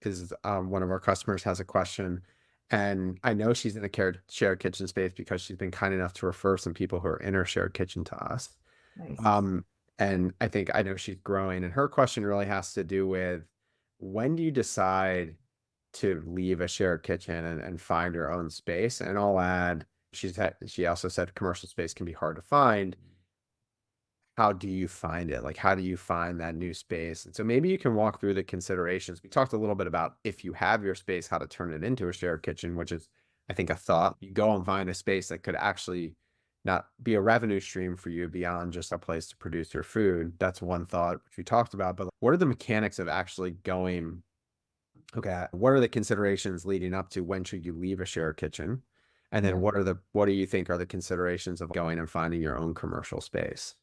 is one of our customers, has a question, and I know she's in a shared kitchen space because she's been kind enough to refer some people who are in her shared kitchen to us.
Nice.
Um, and I know she's growing, and her question really has to do with, when do you decide to leave a shared kitchen and find your own space? And I'll add, she also said commercial space can be hard to find. How do you find it? Like, how do you find that new space? And so maybe you can walk through the considerations. We talked a little bit about, if you have your space, how to turn it into a shared kitchen, which is, I think, a thought. You go and find a space that could actually not be a revenue stream for you beyond just a place to produce your food. That's one thought, which we talked about. But what are the mechanics of actually going? Okay, what are the considerations leading up to when should you leave a shared kitchen? And then
Yeah.
what do you think are the considerations of going and finding your own commercial space?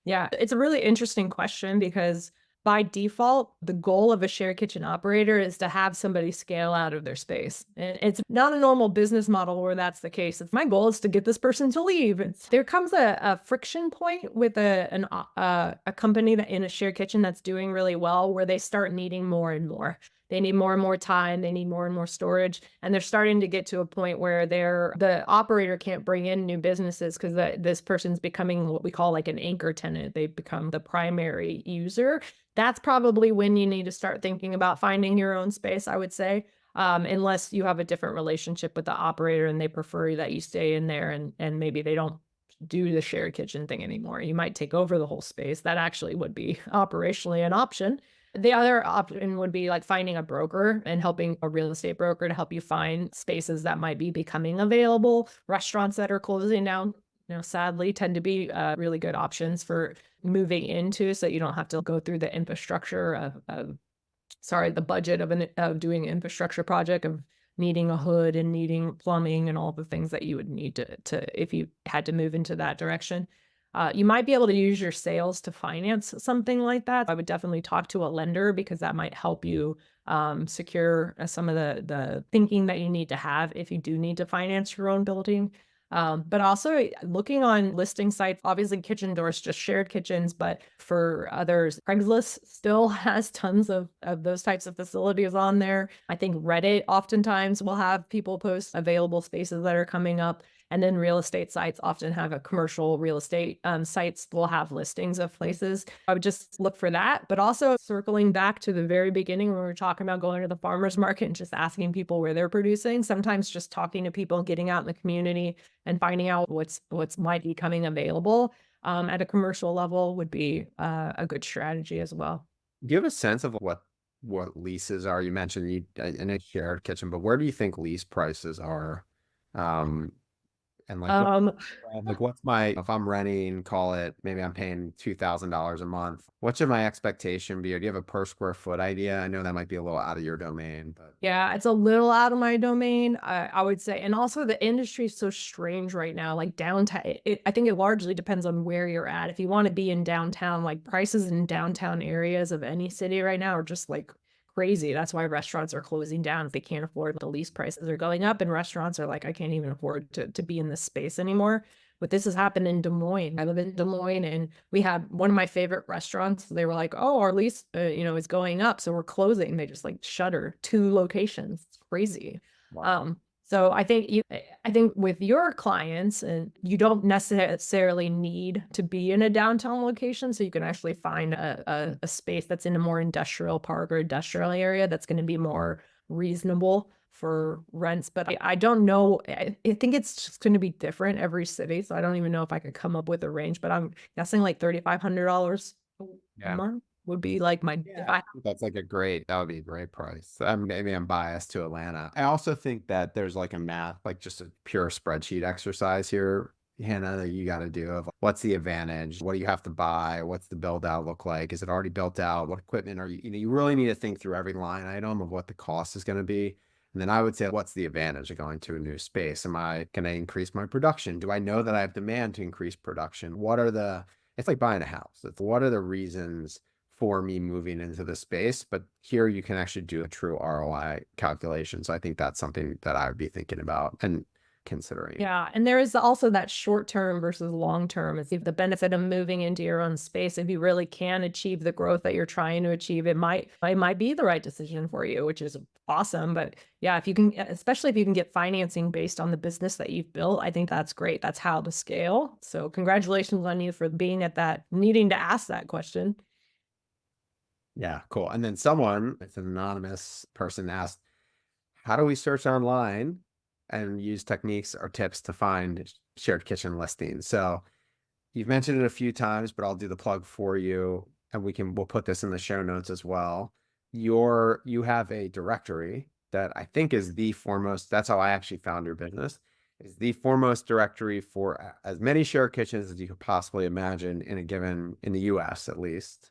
Yeah, it's a really interesting question because by default, the goal of a shared kitchen operator is to have somebody scale out of their space. And it's not a normal business model where that's the case. If my goal is to get this person to leave, there comes a friction point with a company that in a shared kitchen that's doing really well, where they start needing more and more. They need more and more time. They need more and more storage. And they're starting to get to a point where the operator can't bring in new businesses because this person's becoming what we call like an anchor tenant. They become the primary user. That's probably when you need to start thinking about finding your own space, I would say. Unless you have a different relationship with the operator and they prefer that you stay in there, and maybe they don't do the shared kitchen thing anymore. You might take over the whole space. That actually would be operationally an option. The other option would be like finding a broker and helping a real estate broker to help you find spaces that might be becoming available. Restaurants that are closing down, sadly tend to be really good options for moving into, so you don't have to go through the infrastructure the budget of doing an infrastructure project of needing a hood and needing plumbing and all the things that you would need to if you had to move into that direction. You might be able to use your sales to finance something like that. I would definitely talk to a lender because that might help you secure some of the thinking that you need to have if you do need to finance your own building. But also looking on listing sites, obviously Kitchen Doors just shared kitchens, but for others, Craigslist still has tons of those types of facilities on there. I think Reddit oftentimes will have people post available spaces that are coming up. And then real estate sites often have a commercial real estate sites will have listings of places. I would just look for that. But also circling back to the very beginning when we were talking about going to the farmer's market and just asking people where they're producing, sometimes just talking to people, getting out in the community and finding out what's might be coming available at a commercial level would be a good strategy as well.
Do you have a sense of what leases are? You mentioned in a shared kitchen, but where do you think lease prices are? Um, and like
Um,
what's my, if I'm renting, call it, maybe I'm paying $2,000 a month. What should my expectation be? Or do you have a per square foot idea? I know that might be a little out of your domain, but
Yeah, it's a little out of my domain, I would say. And also the industry is so strange right now. Like downtown, I think it largely depends on where you're at. If you want to be in downtown, like prices in downtown areas of any city right now are just like crazy. That's why restaurants are closing down. If they can't afford the lease prices are going up, and restaurants are like, I can't even afford to be in this space anymore. But this has happened in Des Moines. I live in Des Moines, and we have one of my favorite restaurants. They were like, "Oh, our lease, is going up, so we're closing." They just like shutter 2 locations. It's crazy.
wow.
So I think with your clients, and you don't necessarily need to be in a downtown location, so you can actually find a space that's in a more industrial park or industrial area that's going to be more reasonable for rents, but I don't know. I think it's just going to be different every city. So I don't even know if I could come up with a range, but I'm guessing like $3,500 a
Yeah.
month would be like my, if I,
That's like that would be a great price. Maybe I'm biased to Atlanta. I also think that there's like a math, like just a pure spreadsheet exercise here, Hannah, that you got to do of what's the advantage? What do you have to buy? What's the build out look like? Is it already built out? What equipment are you really need to think through every line item of what the cost is going to be. And then I would say, what's the advantage of going to a new space? Am I going to increase my production? Do I know that I have demand to increase production? It's like buying a house. What are the reasons for me moving into the space? But here you can actually do a true ROI calculation. So I think that's something that I would be thinking about and considering.
yeah. And there is also that short term versus long term. It's the benefit of moving into your own space. If you really can achieve the growth that you're trying to achieve, it might be the right decision for you, which is awesome. But yeah, if you can, especially if you can get financing based on the business that you've built, I think that's great. That's how to scale. So congratulations on you for being at that, needing to ask that question.
Yeah, cool. And then it's an anonymous person, asked, how do we search online and use techniques or tips to find shared kitchen listings? So you've mentioned it a few times, but I'll do the plug for you, and we'll put this in the show notes as well. You have a directory that I think is the foremost. That's how I actually found your business. Is the foremost directory for as many shared kitchens as you could possibly imagine in the U.S. at least,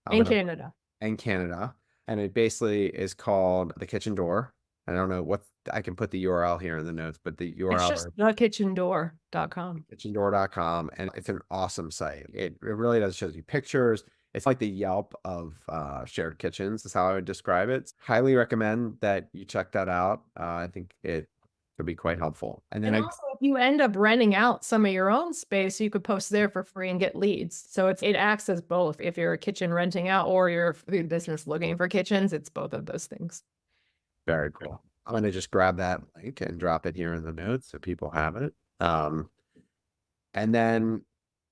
In
and
Canada.
Canada. And it basically is called the Kitchen Door. I don't know what I can put the URL here in the notes, but the
It's
URL
just thekitchendoor.com.
kitchendoor.com, and it's an awesome site. It really does show you pictures. It's like the Yelp of shared kitchens is how I would describe it. Highly recommend that you check that out. I think it could be quite helpful. And then
And also, if you end up renting out some of your own space, you could post there for free and get leads. So it acts as both. If you're a kitchen renting out or you're a food business looking for kitchens, it's both of those things.
very cool. I'm going to just grab that link and drop it here in the notes so people have it. And then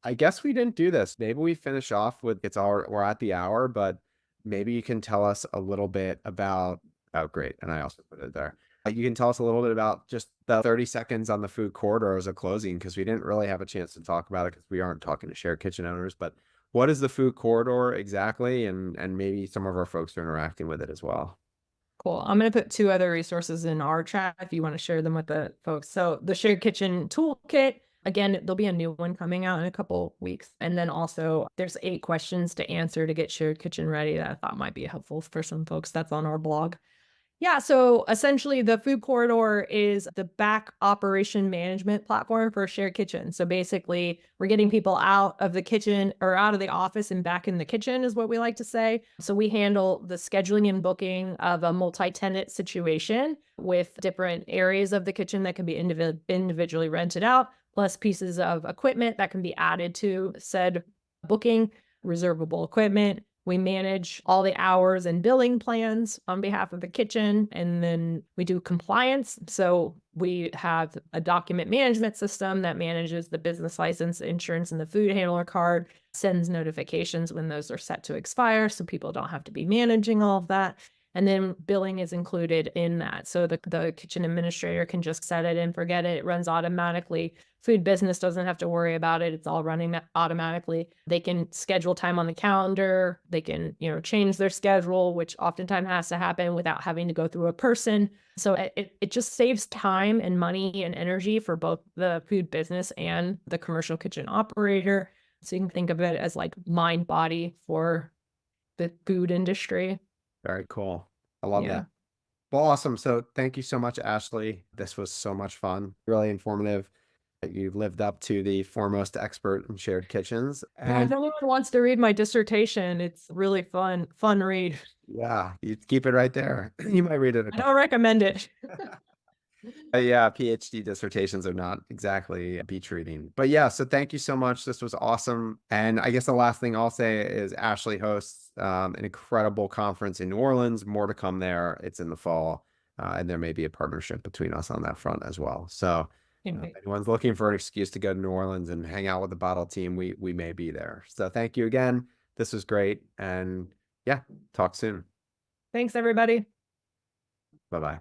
I guess we didn't do this. Maybe we finish off with we're at the hour, but maybe you can tell us a little bit about, oh, great. And I also put it there. You can tell us a little bit about just the 30 seconds on the food corridor as a closing, because we didn't really have a chance to talk about it because we aren't talking to shared kitchen owners. But what is the food corridor exactly? And maybe some of our folks are interacting with it as well.
Cool. I'm going to put two other resources in our chat if you want to share them with the folks. So the shared kitchen toolkit, again, there'll be a new one coming out in a couple weeks. And then also there's 8 questions to answer to get shared kitchen ready that I thought might be helpful for some folks. That's on our blog. Yeah, so essentially the food corridor is the back operation management platform for a shared kitchen. So basically, we're getting people out of the kitchen or out of the office and back in the kitchen is what we like to say. So we handle the scheduling and booking of a multi-tenant situation with different areas of the kitchen that can be individually rented out, plus pieces of equipment that can be added to said booking, reservable equipment. We manage all the hours and billing plans on behalf of the kitchen, and then we do compliance. So we have a document management system that manages the business license, insurance, and the food handler card, sends notifications when those are set to expire so people don't have to be managing all of that. And then billing is included in that. So the kitchen administrator can just set it and forget it. It runs automatically. Food business doesn't have to worry about it. It's all running automatically. They can schedule time on the calendar. They can, change their schedule, which oftentimes has to happen without having to go through a person. So it just saves time and money and energy for both the food business and the commercial kitchen operator. So you can think of it as like mind body for the food industry.
Very cool. I love
Yeah.
that. Well, awesome. So thank you so much, Ashley. This was so much fun, really informative. You lived up to the foremost expert in shared kitchens.
If
And
anyone wants to read my dissertation, it's really fun read.
yeah, you keep it right there. You might read it a
I
couple.
don't recommend it.
Yeah, PhD dissertations are not exactly beach reading. But yeah, so thank you so much. This was awesome. And I guess the last thing I'll say is Ashley hosts an incredible conference in New Orleans. More to come there. It's in the fall. And there may be a partnership between us on that front as well. So if anyone's looking for an excuse to go to New Orleans and hang out with the bottle team, we may be there. So thank you again. This was great. And yeah, talk soon.
Thanks, everybody.
Bye-bye.